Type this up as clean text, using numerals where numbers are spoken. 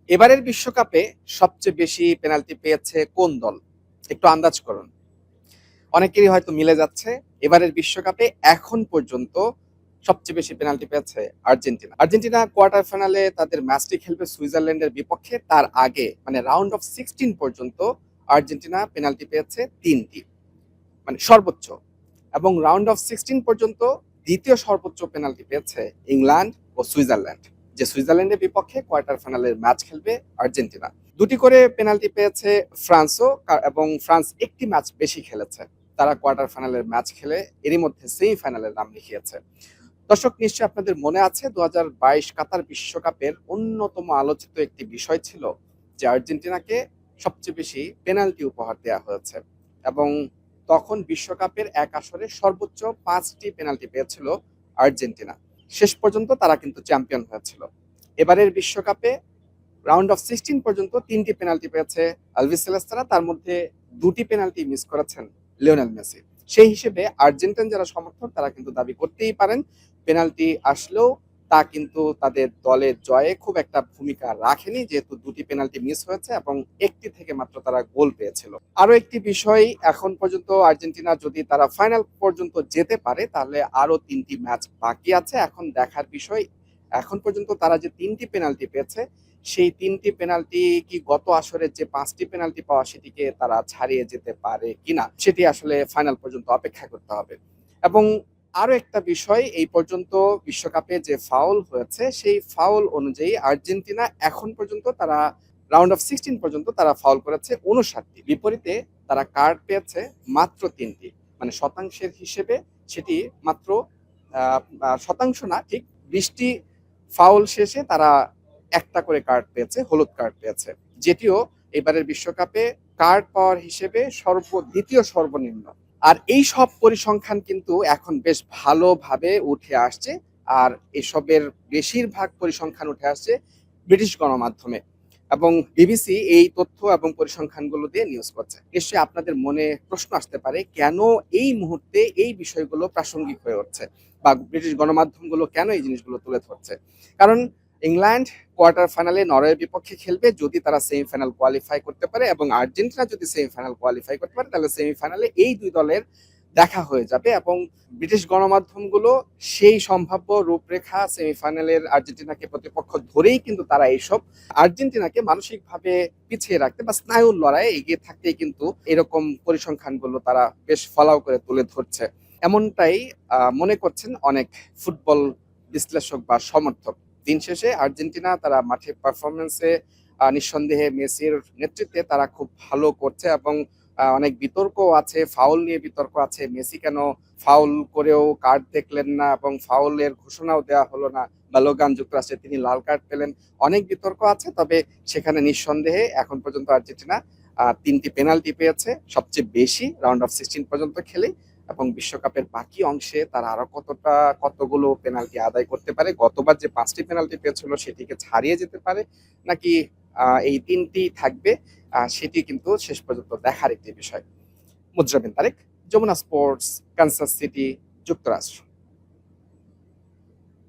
এবারের বিশ্বকাপে সবচেয়ে বেশি পেনাল্টি পেয়েছে কোন দল? একটু আন্দাজ করুন। অনেকেরই হয়তো মিলে যাচ্ছে। এবারের বিশ্বকাপে এখন পর্যন্ত সবচেয়ে বেশি পেনাল্টি পেয়েছে আর্জেন্টিনা। আর্জেন্টিনা কোয়ার্টার ফাইনালে তাদের ম্যাচটি খেলবে সুইজারল্যান্ডের বিপক্ষে। তার আগে মানে রাউন্ড অফ 16 পর্যন্ত আর্জেন্টিনা পেনাল্টি পেয়েছে ৩টি, মানে সর্বোচ্চ। এবং রাউন্ড অফ 16 পর্যন্ত দ্বিতীয় সর্বোচ্চ পেনাল্টি পেয়েছে ইংল্যান্ড ও সুইজারল্যান্ড, যে সুইজারল্যান্ডের বিপক্ষে কোয়ার্টার ফাইনালের ম্যাচ খেলবে আর্জেন্টিনা। দুটি করে পেনাল্টি পেয়েছে ফ্রান্সও, এবং ফ্রান্স একটি ম্যাচ বেশি খেলেছে। তারা কোয়ার্টার ফাইনালের ম্যাচ খেলে এরই মধ্যে সেমিফাইনালের নাম লিখিয়েছে। দর্শক, নিশ্চয়ই আপনাদের মনে আছে ২০২২ কাতার বিশ্বকাপের অন্যতম আলোচিত একটি বিষয় ছিল যে আর্জেন্টিনাকে সবচেয়ে বেশি পেনাল্টি উপহার দেওয়া হয়েছে, এবং তখন বিশ্বকাপের এক আসরে সর্বোচ্চ 5টি পেনাল্টি পেয়েছিল আর্জেন্টিনা। শেষ পর্যন্ত তারা কিন্তু চ্যাম্পিয়ন হয়েছিল। এবারের বিশ্বকাপে রাউন্ড অফ 16 পর্যন্ত 3টি পেনাল্টি পেয়েছে আলভিসেলেস্তারা, তার মধ্যে 2টি পেনাল্টি মিস করেছেন লিওনেল মেসি। সেই হিসেবে আর্জেন্টিন যারা সমর্থক তারা কিন্তু দাবি করতেই পারেন পেনাল্টি আসলেও তা কিন্তু তাদের দলের জয়ে খুব একটা ভূমিকা রাখেনি, যেহেতু 2টি পেনাল্টি মিস হয়েছে এবং একটি থেকে মাত্র তারা গোল পেয়েছিল। আরো একটি বিষয়, এখন পর্যন্ত আর্জেন্টিনা যদি তারা ফাইনাল পর্যন্ত যেতে পারে তাহলে আরো 3টি ম্যাচ বাকি আছে। এখন দেখার বিষয়, এখন পর্যন্ত তারা যে 3টি পেনাল্টি পেয়েছে সেই 3টি পেনাল্টি কি গত আসরের যে 5টি পেনাল্টি পাওয়া সেটিকে তারা ছাড়িয়ে যেতে পারে কিনা, সেটি আসলে ফাইনাল পর্যন্ত অপেক্ষা করতে হবে। এবং আরো একটা বিষয়, এই পর্যন্ত বিশ্বকাপে যে ফাউল হয়েছে সেই ফাউল অনুযায়ী আর্জেন্টিনা এখন পর্যন্ত তারা রাউন্ড অফ 16 পর্যন্ত তারা ফাউল করেছে 59টি, বিপরীতে তারা কার্ড পেয়েছে মাত্র 3টি। মানে শতাংশের হিসেবে সেটি মাত্র শতাংশ না, ঠিক 20টি ফাউল শেষে তারা একটা করে কার্ড পেয়েছে, হলুদ কার্ড পেয়েছে, যেটিও এবারের বিশ্বকাপে কার্ড পাওয়ার হিসেবে দ্বিতীয় সর্বনিম্ন। আর এই সব পরিসংখ্যান কিন্তু এখন বেশ ভালোভাবে উঠে আসছে, আর এসবের বেশিরভাগ পরিসংখ্যান উঠে আসছে ব্রিটিশ গণমাধ্যমে, এবং বিবিসি এই তথ্য এবং পরিসংখ্যানগুলো দিয়ে নিউজ করছে। নিশ্চয়ই আপনাদের মনে প্রশ্ন আসতে পারে কেন এই মুহূর্তে এই বিষয়গুলো প্রাসঙ্গিক হয়ে উঠছে, বা ব্রিটিশ গণমাধ্যমগুলো কেন এই জিনিসগুলো তুলে ধরছে। কারণ ইংল্যান্ড কোয়ার্টার ফাইনালে নরওয়ের বিপক্ষে খেলবে, যদি তারা সেমিফাইনাল কোয়ালিফাই করতে পারে, এবং আর্জেন্টিনা যদি সেমিফাইনাল কোয়ালিফাই করতে পারে তাহলে সেমিফাইনালে এই দুই দলের দেখা হয়ে যাবে। এবং ব্রিটিশ গণমাধ্যমগুলো সেই সম্ভাব্য রূপরেখা সেমিফাইনালের আর্জেন্টিনাকে প্রতিপক্ষ ধরেই কিন্তু তারা এইসব আর্জেন্টিনাকে মানসিকভাবে পিছিয়ে রাখতে বা স্নায়ুর লড়াইয়ে এগিয়ে থাকতেই কিন্তু এরকম পরিসংখ্যানগুলো তারা বেশ ফলাও করে তুলে ধরছে। এমনটাই মনে করছেন অনেক ফুটবল বিশ্লেষক বা সমর্থক। দিন শেষে আর্জেন্টিনা তারা মাঠে পারফরমেন্সে নিঃসন্দেহে মেসির নেতৃত্বে তারা খুব ভালো করছে, এবং অনেক বিতর্ক আছে, ফাউল নিয়ে বিতর্ক আছে, মেসি কেন ফাউল করেও কার্ড দেখলেন না এবং ফাউলের ঘোষণাও দেওয়া হলো না, বা লোগান যুক্তরাষ্ট্রে তিনি লাল কার্ড পেলেন, অনেক বিতর্ক আছে। তবে সেখানে নিঃসন্দেহে এখন পর্যন্ত আর্জেন্টিনা 3টি পেনাল্টি পেয়েছে, সবচেয়ে বেশি রাউন্ড অফ 16 পর্যন্ত খেলে, এবং বিশ্বকাপের বাকি অংশে তারা আরো কতগুলো পেনাল্টি আদায় করতে পারে, গতবার যে 5টি পেনাল্টি পেয়েছিল সেটিকে ছাড়িয়ে যেতে পারে, নাকি এই 3টি থাকবে, সেটি কিন্তু শেষ পর্যন্ত দেখার একটি বিষয়। Mujrabin Tarek, Jamuna sports, Kansas City, যুক্তরাষ্ট্র।